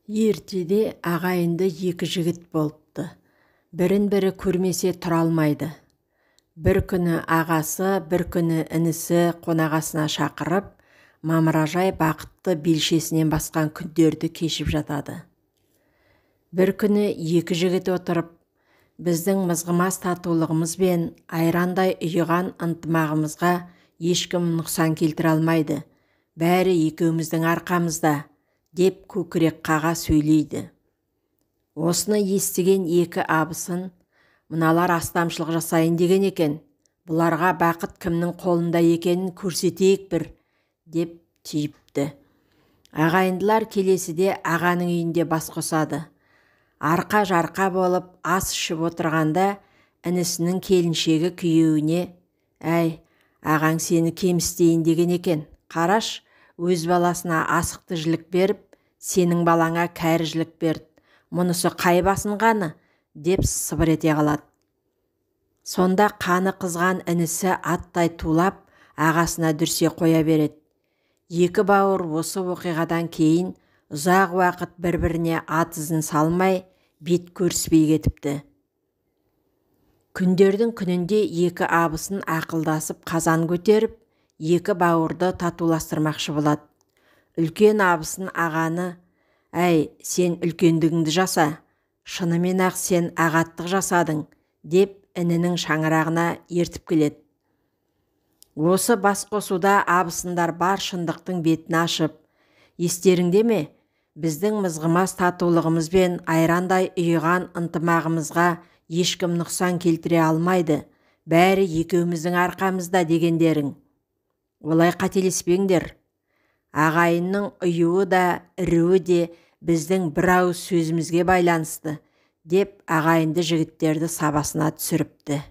Ертеде ағайынды екі жігіт болыпты. Бірін-бірі көрмесе тұра алмайды. Бір күні ағасы, бір күні інісі қонағасына шақырып, мамыражай бақытты белшесінен басқан күндерді кешіп жатады. Бір күні екі жігіт отырып, біздің мызғымас татулығымыз бен айрандай ұйыған ынтымағымызға ешкім нұқсан келтіре алмайды. Бәрі екеуміздің арқамызда, деп көкірек қаға сөйлейді. Осыны естіген екі абысын, мыналар астамшылық жасайын деген екен, бұларға бақыт кімнің қолында екенін көрсетейік бір, деп түйіпті. Ағайындылар келесіде ағаның үйінде бас қосады. Арқа-жарқа болып ас ішіп отырғанда, інісінің келіншегі күйеуіне: «Әй, ағаң сені кемістейін деген екен. Қараш, өз баласына асықты жілік беріп, сенің балаңа кәрі жілік берді. Мұнысы қай басынғаны?» деп сыбыр ете қалады. Сонда қаны қызған інісі аттай тулап, ағасына дүрсе қоя береді. Екі бауыр осы оқиғадан кейін ұзақ уақыт бір-біріне ат ізін салмай, бет көріспей кетіпті. Күндердің күнінде екі абысын ақылдасып қазан көтеріп, екі бауырды татуластырмақшы болады. Үлкен абысын ағаны: «Әй, сен үлкендігіңді жаса, шынымен ақ сен ағаттық жасадың», деп інінің шаңырағына ертіп келеді. Осы бас қосуда абысындар бар шындықтың бетін ашып: «Естеріңде ме? Біздің мызғымас татулығымыз бен айрандай ұйыған ынтымағымызға ешкім нұқсан келтіре алмайды. Бәрі екеуміздің арқамызда» дегендерің. Олай қателеспеңдер. Ағайынның ұюы да, іріуі де біздің бір ауыз сөзімізге байланысты, деп ағайынды жігіттерді сабасына түсіріпті.